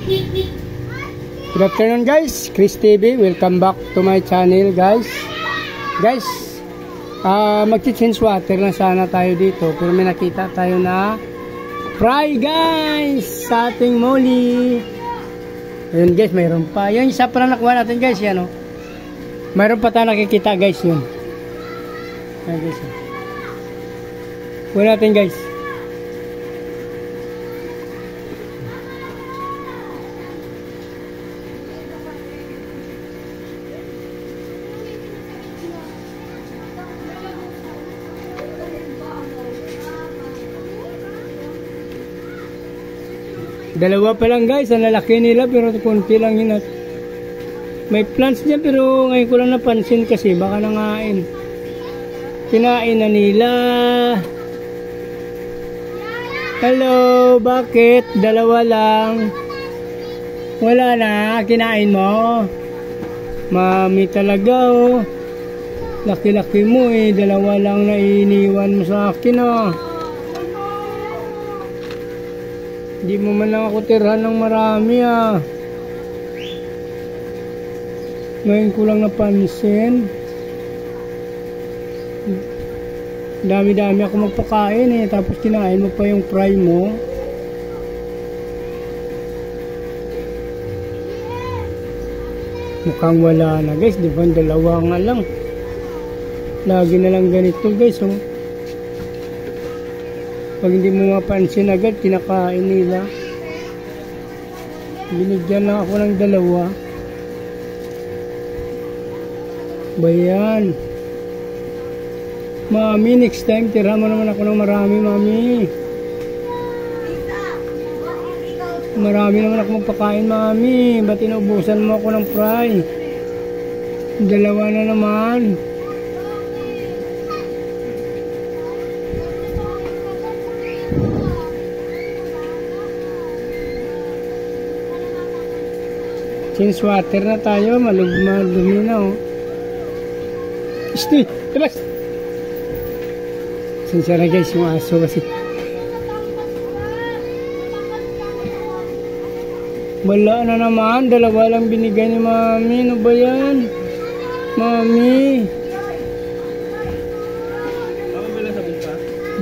Good afternoon guys, Chris TV, welcome back to my channel guys. Guys, mag-change water na sana tayo dito, pero may nakita tayo na fry guys sa ating moli. Ayun guys, mayroon pa. Yung isa pa na nakuha natin guys, yan o. Mayroon pa tayo nakikita guys yun. Ayan guys. Kuha natin guys. Dalawa pa lang guys, ang lalaki nila pero kunti lang yun. May plants dyan pero ngayon ko lang napansin kasi baka nangain. Kinain na nila. Hello, bakit? Dalawa lang. Wala na, kinain mo. Mami talaga oh. Laki-laki mo eh, dalawa lang na iniwan mo sa akin oh. Hindi mo man lang ako tirahan ng marami ah. Ngayon ko lang napansin. Dami-dami ako magpakain eh. Tapos kinain mo pa yung fry mo. Mukhang wala na guys. Di ba? Dalawa nga lang. Lagi na lang ganito guys oh. Pag hindi mo mapansin agad, kinakain nila. Binigyan lang ako ng dalawa. Bayan. Mami, next time, tira mo naman ako ng marami, mami. Marami naman ako magpakain, mami. Ba't inubusan mo ako ng fry? Dalawa na naman. Change water na tayo, malugma-dumi na oh. Isti, labas! Sinsya na guys yung aso kasi. Wala na naman, dalawa lang binigay ni mami. Ano ba yan? Mami.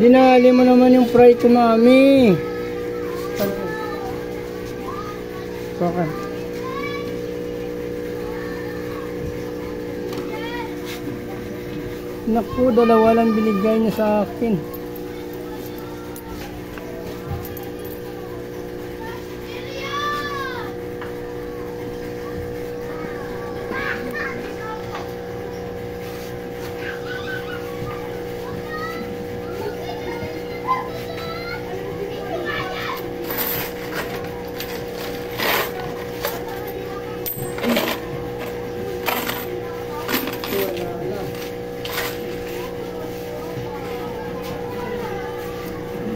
Dinali mo naman yung fry ko mami. Okay. Naku, dalawa lang binigay niya sa akin.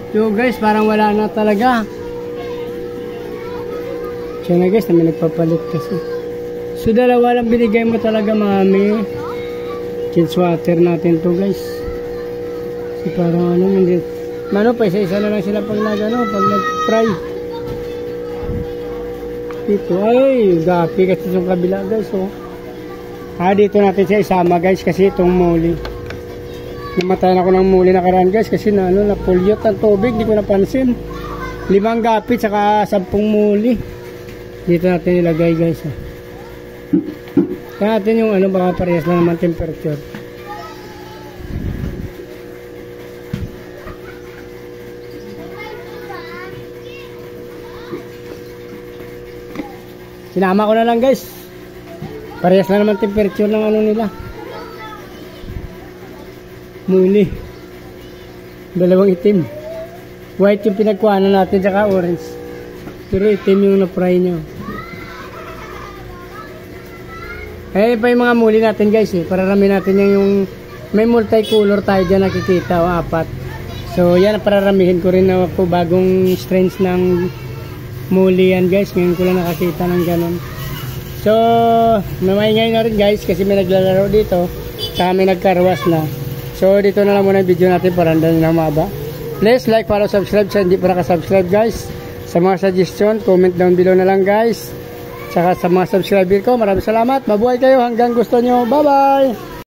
So guys, parang wala na talaga. So na guys, namin nagpapalit kasi. So dalawa lang binigay mo talaga mami. Change water natin to guys. So parang ano, hindi. Mano pa, isa-isa na lang sila pag nag-fry. Dito, ay, gapi kasi yung kabila guys. Oh. Dito natin siya isama guys kasi itong muli. Namatayan ako ng muli nakaraan guys kasi napulyot ang tubig, di ko napansin. 5 gapit saka 10 muli. Dito natin ilagay guys. Kaya natin yung baka parehas lang naman temperature. Sinama ko na lang guys. Parehas lang naman temperature ng nila. Muli. Dalawang itim. White yung pinagkuhanan natin saka orange. Pero itim yung na-fry nyo. Eh pa yung mga muli natin guys eh. Pararami natin yung may multicolor tayo dyan nakikita o 4. So yan pararamihin ko rin na ako bagong strains ng muli yan guys. Ngayon ko lang nakakita ng ganon. So namaingay na rin guys kasi may naglalaro dito. Saka may nagkarwas na. So dito na lang muna yung video natin para hindi na maba. Please like, follow, subscribe sa hindi pa nakasubscribe guys. Sa mga suggestion, comment down below na lang guys. Tsaka sa mga subscriber ko, maraming salamat. Mabuhay kayo hanggang gusto nyo. Bye-bye!